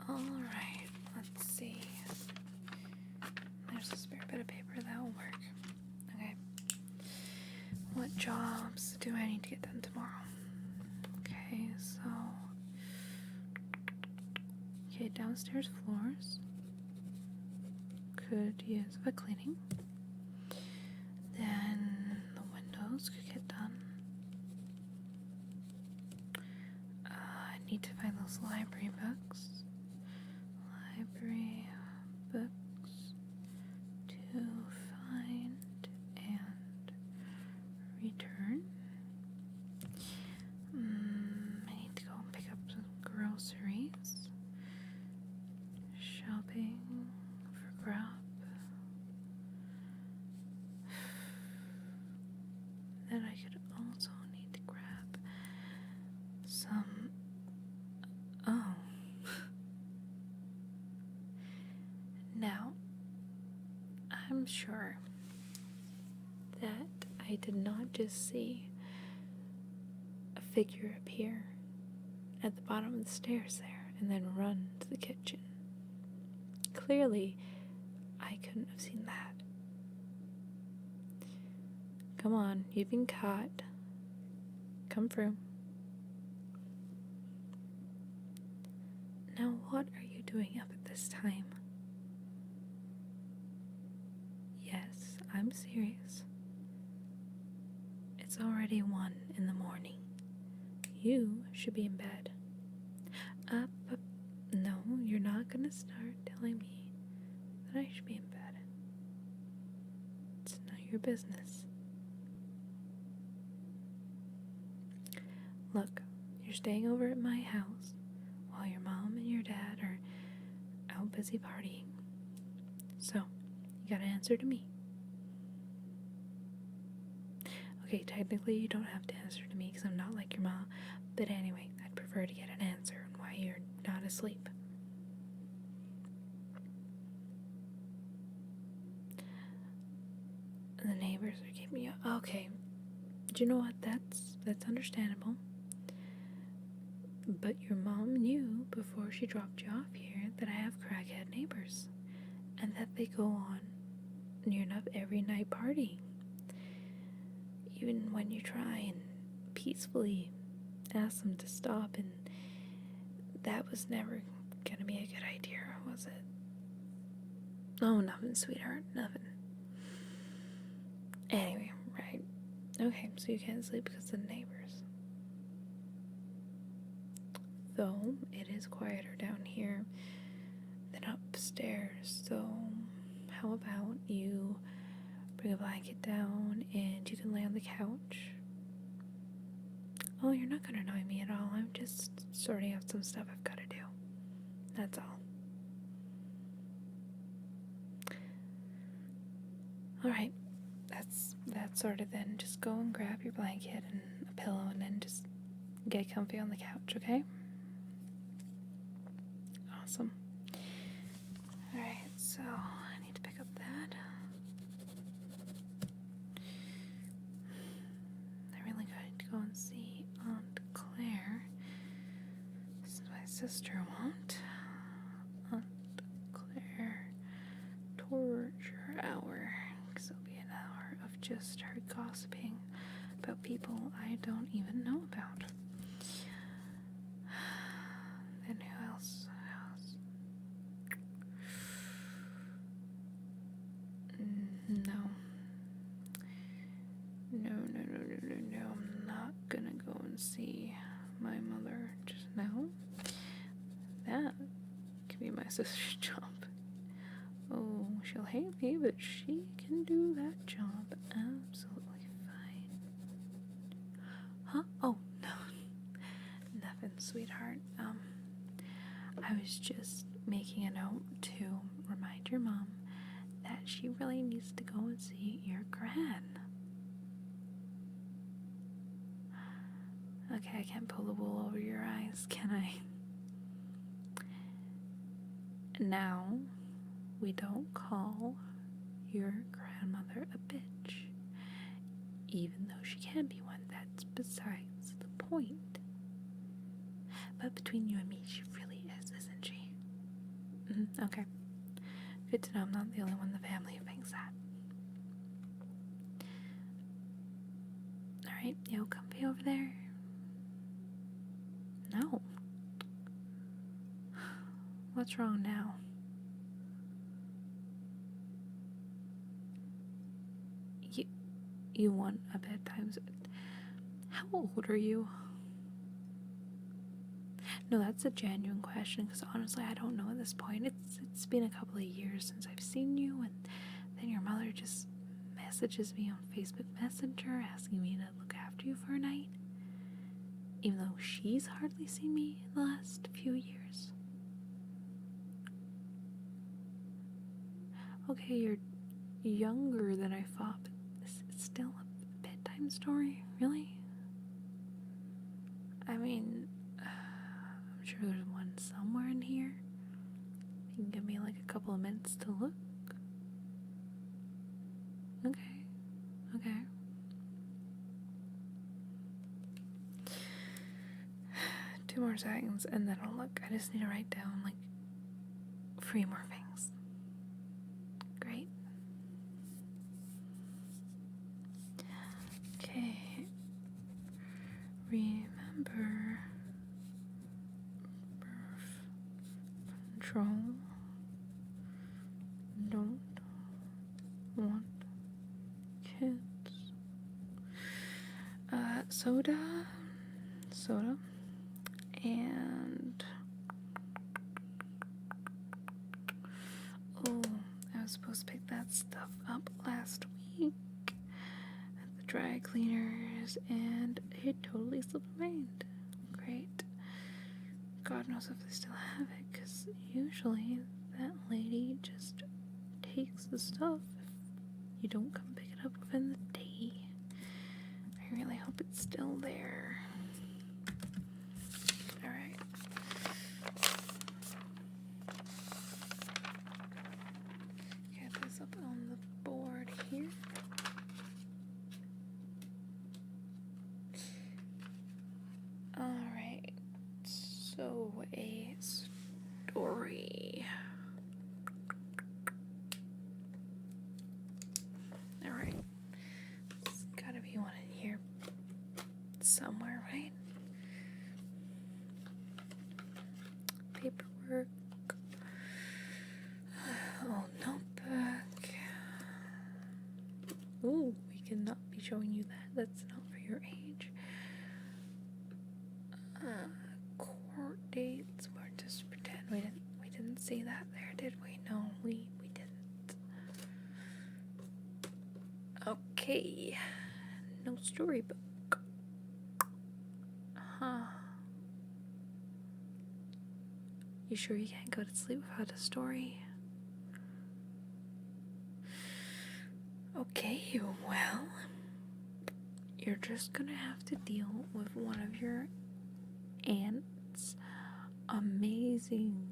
Alright, let's see. There's a spare bit of paper that will work. Okay. What jobs do I need to get done tomorrow? Okay, so... Okay, downstairs floors. Could use a cleaning. Then the windows could get done. I need to find those library books. Library books to find and return. I need to go and pick up some groceries. Shopping for grub. Then I could also need to grab some. Oh. Now, I'm sure that I did not just see a figure appear at the bottom of the stairs there and then run to the kitchen. Clearly, I couldn't have seen that. Come on, you've been caught. Come through. Now, what are you doing up at this time? Yes, I'm serious. It's already 1 in the morning. You should be in bed. Up. No, you're not gonna start telling me that I should be in bed. It's not your business. Look, you're staying over at my house while your mom and your dad are out busy partying. So, you gotta answer to me. Okay, technically you don't have to answer to me because I'm not like your mom. But anyway, I'd prefer to get an answer on why you're not asleep. The neighbors are keeping you... Okay. Do you know what? That's understandable. But your mom knew before she dropped you off here that I have crackhead neighbors. And that they go on near enough every night partying. Even when you try and peacefully ask them to stop, and that was never gonna be a good idea, was it? Oh, nothing, sweetheart, nothing. Anyway, right. Okay, so you can't sleep because of the neighbors. Though it is quieter down here than upstairs, so how about you bring a blanket down and you can lay on the couch? Oh, you're not gonna annoy me at all. I'm just sorting out some stuff I've gotta do. That's all. Alright, that's sorted then. Just go and grab your blanket and a pillow and then just get comfy on the couch, okay? Awesome. Alright, so I need to pick up that. I really got to go and see Aunt Claire. This is my sister won't. Aunt Claire torture hour. Because it'll be an hour of just her gossiping about people I don't even know about. Then who else? No. I'm not gonna go and see my mother just now. That could be my sister's job. Oh, she'll hate me, but she can do that job absolutely fine. Huh? Oh, no. Nothing, sweetheart. I was just making a note to remind your mom that she really needs to go and see your gran. Okay, I can't pull the wool over your eyes, can I? Now, we don't call your grandmother a bitch. Even though she can be one, that's besides the point. But between you and me, she really is, isn't she? Okay. Good to know I'm not the only one in the family who thinks that. Alright, you comfy over there? No. What's wrong now? You want a bedtime? How old are you? No, that's a genuine question, because honestly, I don't know at this point. It's been a couple of years since I've seen you, and then your mother just messages me on Facebook Messenger asking me to look after you for a night, even though she's hardly seen me in the last few years. Okay, you're younger than I thought, but it's still a bedtime story? Really? I mean, I'm sure there's one somewhere in here. You can give me like a couple of minutes to look. Okay. 2 more seconds and then I'll look. I just need to write down like 3 more things. Great. Okay. Remember birth control. Don't want kids. Soda, and oh, I was supposed to pick that stuff up last week at the dry cleaners, and it totally slipped my mind. Great. God knows if they still have it, because usually that lady just takes the stuff if you don't come pick it up within the day. I really hope it's still there. Alright. Get this up on the board here. Alright. So, a story. Alright. There's gotta be one in here somewhere, right? Paperwork. Oh, notebook. Ooh, we cannot be showing you that. That's not for your age. Court dates. We're just pretend we didn't see that there, did we? No, we didn't. Okay. No storybook. Huh. You sure you can't go to sleep without a story? Okay, well, you're just gonna have to deal with one of your aunt's amazing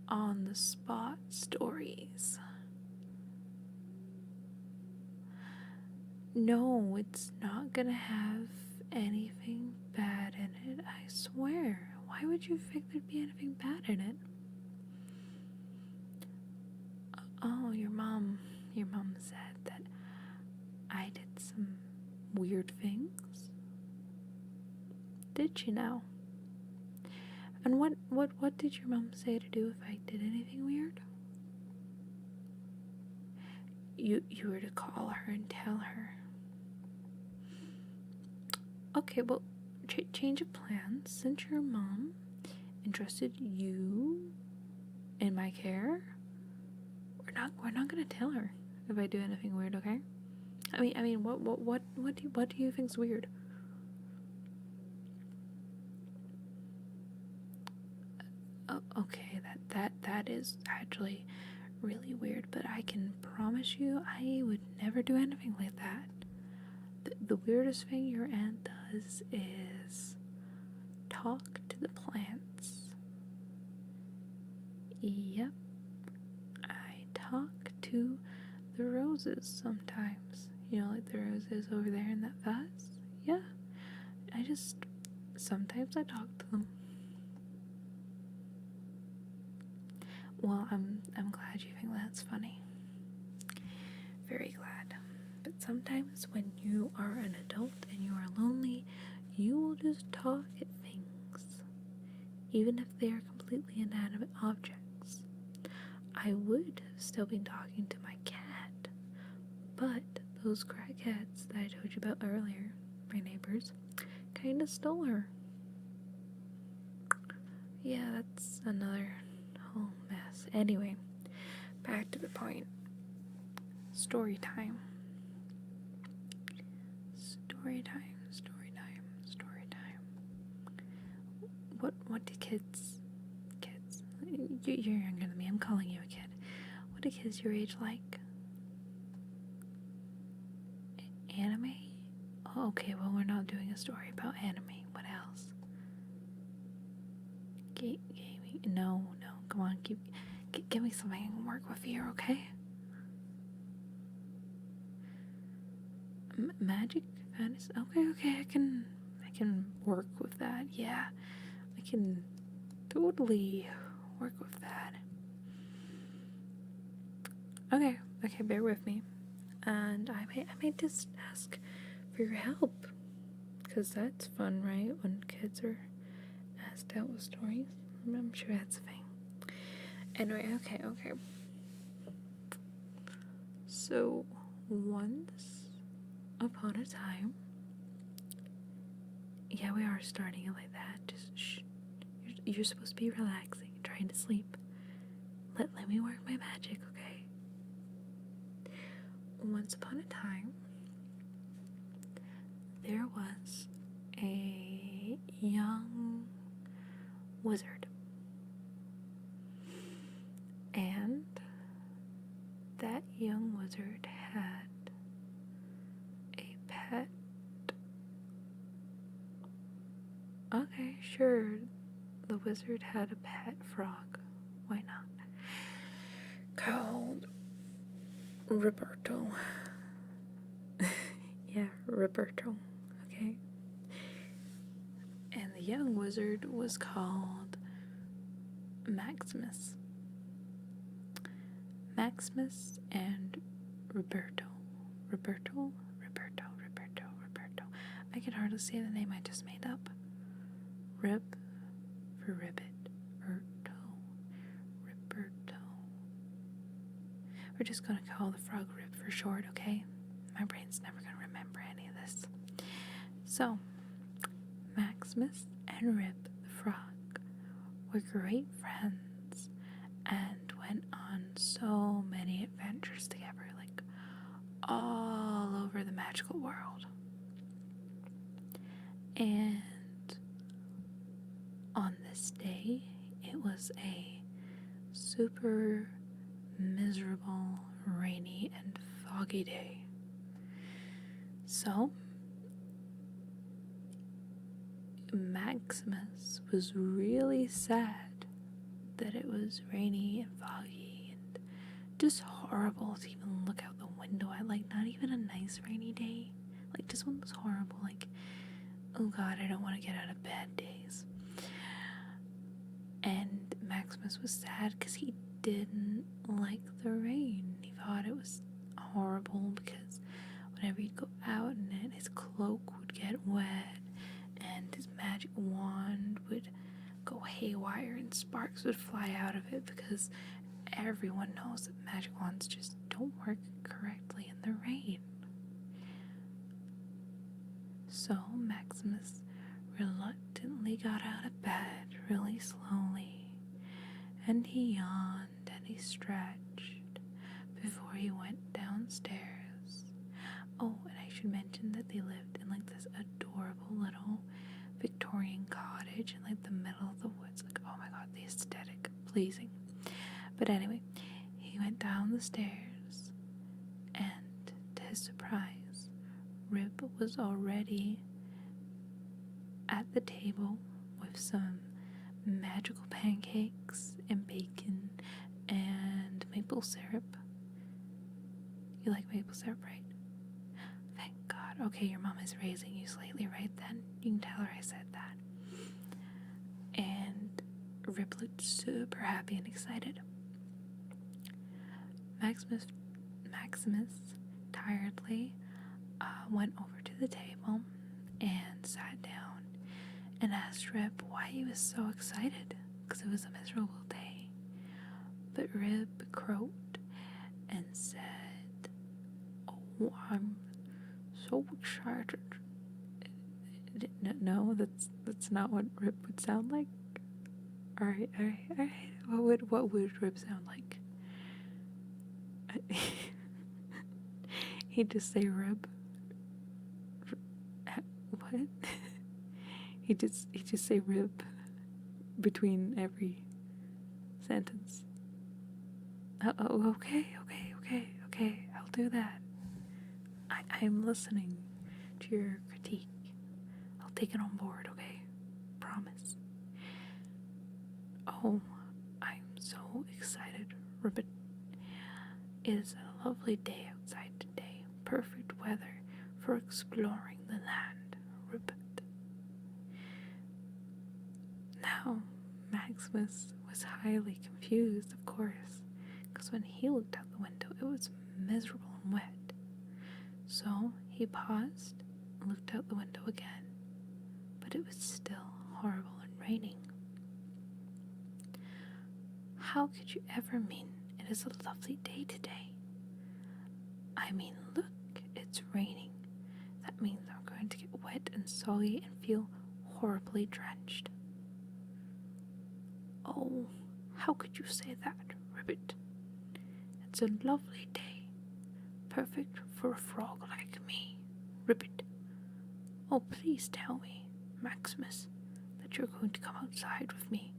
on-the-spot stories. No, it's not gonna have anything bad in it, I swear. Why would you think there'd be anything bad in it? Oh, your mom said that I did some weird things. Did she now? And what did your mom say to do if I did anything weird? You were to call her and tell her. Okay, well, change of plans. Since your mom entrusted you in my care, we're not gonna tell her if I do anything weird, okay? I mean, what do you think's weird? Oh, okay, that is actually really weird, but I can promise you I would never do anything like that. The weirdest thing your aunt does is talk to the plants. Yep, I talk to the roses sometimes. You know, like the roses over there in that vase? Yeah, sometimes I talk to them. Well, I'm glad you think that's funny. Very glad. But sometimes when you are an adult and you are lonely, you will just talk at things, even if they are completely inanimate objects. I would have still been talking to my cat, but those crackheads that I told you about earlier, my neighbors, kinda stole her. Yeah, that's another whole mess. Anyway, back to the point. Story time. Story time, story time, story time. What do kids, you're younger than me, I'm calling you a kid. What do kids your age like? Anime? Oh, okay, well, we're not doing a story about anime. What else? Gaming? No, come on, give me something I can work with here, okay? Magic? Fantasy? Okay, I can work with that, yeah. I can totally work with that. Okay, bear with me. And I might just ask for your help. Because that's fun, right? When kids are asked out with stories. I'm sure that's a thing. Anyway, okay. So, once upon a time, yeah, we are starting it like that. Just shh. You're supposed to be relaxing, trying to sleep. Let me work my magic, okay? Once upon a time, there was a young wizard. And that young wizard had a pet. Okay, sure. The wizard had a pet frog. Why not? Called Roberto. Yeah, Roberto. Okay. And the young wizard was called Maximus. Maximus and Roberto. Roberto. I can hardly say the name I just made up. Rip for ribbit. Roberto. We're just gonna call the frog Rip for short, okay? My brain's never gonna remember any of this. So, Maximus and Rip the frog were great friends and went on so many adventures together, like all over the magical world. And on this day, it was a super miserable, rainy, and foggy day. So, Maximus was really sad that it was rainy and foggy and just horrible to even look out the window at, like, not even a nice rainy day, like just one was horrible, like, oh god, I don't want to get out of bed days. And Maximus was sad because he didn't like the rain. He thought it was horrible because whenever he'd go out in it, his cloak would get wet and his magic wand would go haywire and sparks would fly out of it, because everyone knows that magic wands just don't work correctly in the rain. So Maximus reluctantly got out of bed really slowly, and he yawned and he stretched before he went downstairs. Oh, and I should mention that they lived in like this adorable little Victorian cottage in like the middle of the woods. Like, oh my god, the aesthetic, pleasing. But anyway, he went down the stairs, and to his surprise, Rip was already at the table with some magical pancakes and bacon and maple syrup. You like maple syrup, right? Thank God. Okay, your mom is raising you slightly, right then? You can tell her I said that. And Rip looked super happy and excited. Maximus tiredly went over to the table and sat down and asked Rip why he was so excited, because it was a miserable day. But Rip croaked and said, "Oh, I'm so excited." No, that's not what Rip would sound like. Alright. What would Rip sound like? He'd just say Rip. What? He'd just say Rip between every sentence. Oh, okay. I'll do that. I'm listening to your critique. I'll take it on board, okay? Promise. Oh, I'm so excited, Ribbit. It is a lovely day outside today. Perfect weather for exploring the land, Ribbit. Now, Maximus was highly confused, of course, because when he looked out the window, it was miserable and wet. So he paused and looked out the window again, but it was still horrible and raining. How could you ever mean it is a lovely day today? I mean, look, it's raining. That means I'm going to get wet and soggy and feel horribly drenched. Oh, how could you say that, Ribbit? It's a lovely day, perfect for a frog like me, Ribbit. Oh, please tell me, Maximus, that you're going to come outside with me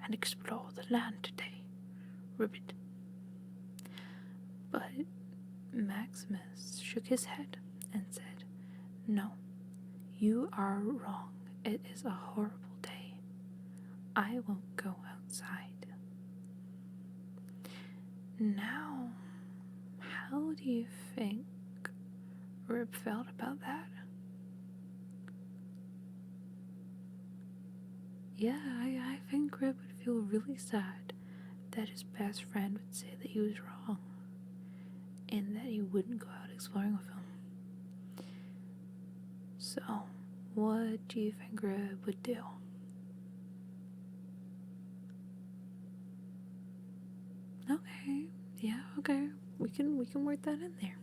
and explore the land today, Ribbit. But Maximus shook his head and said, "No, you are wrong. It is a horrible day. I won't go outside." Now, how do you think Rip felt about that? Yeah, I think Rip would feel really sad that his best friend would say that he was wrong and that he wouldn't go out exploring with him. So, what do you think Rip would do? Okay, yeah, okay. We can work that in there.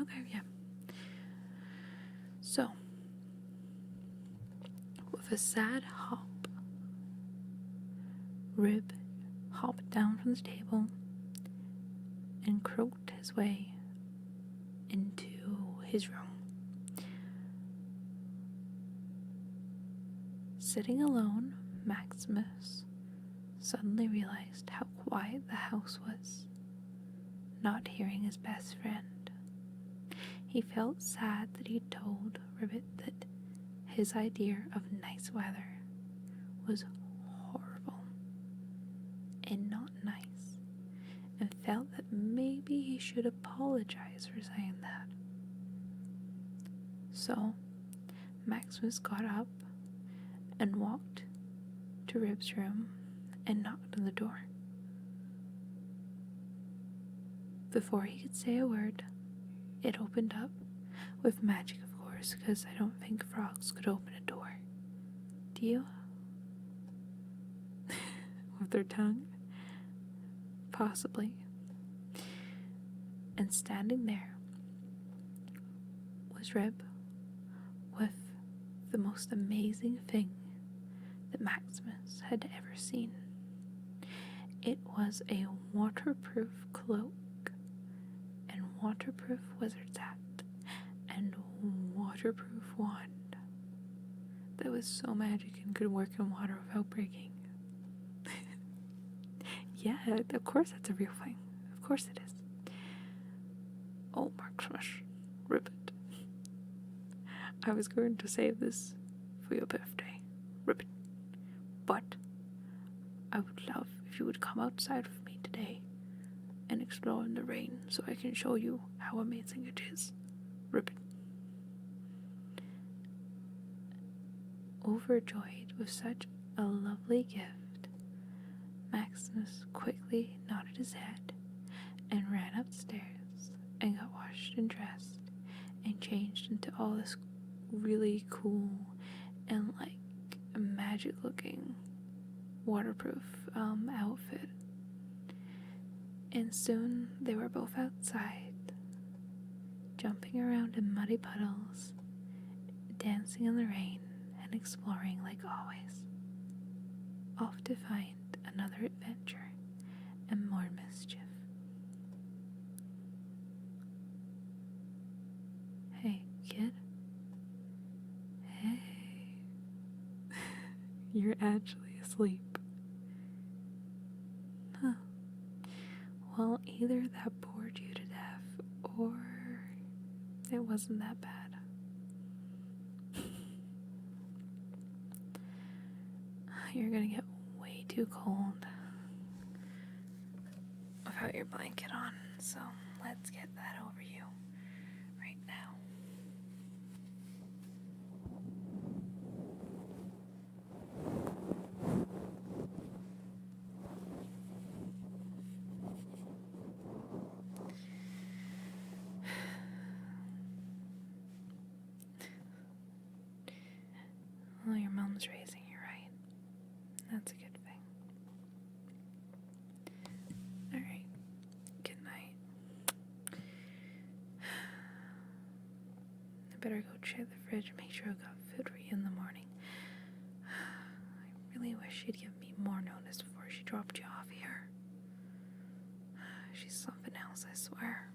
Okay, yeah. So, with a sad hop, Rip hopped down from the table and croaked his way into his room. Sitting alone, Maximus suddenly realized how quiet the house was, not hearing his best friend. He felt sad that he'd told Ribbit that his idea of nice weather was horrible and not nice, and felt that maybe he should apologize for saying that. So, Maximus got up and walked to Rib's room and knocked on the door. Before he could say a word, it opened up, with magic of course, because I don't think frogs could open a door. Do you? With their tongue? Possibly. And standing there was Rib with the most amazing thing that Maximus had ever seen. It was a waterproof cloak and waterproof wizard's hat and waterproof wand that was so magic and could work in water without breaking. Yeah, of course that's a real thing. Of course it is. Oh, Maximus, Ribbit. I was going to save this for your birthday, Ribbit, but I would love if you would come outside with me today and explore in the rain so I can show you how amazing it is, Ribbit. Overjoyed with such a lovely gift, Maximus quickly nodded his head and ran upstairs and got washed and dressed and changed into all this really cool and like magic looking waterproof outfit. And soon they were both outside, jumping around in muddy puddles, dancing in the rain, and exploring like always, off to find another adventure and more mischief. Hey, kid. Hey. You're actually asleep. Huh. Well, either that bored you to death, or it wasn't that bad. You're gonna get way too cold without your blanket on, so let's get that over you right now. Well, your mom's raising you right. That's a good thing. Alright, good night. I better go check the fridge and make sure I've got food for you in the morning. I really wish she'd give me more notice before she dropped you off here. She's something else, I swear.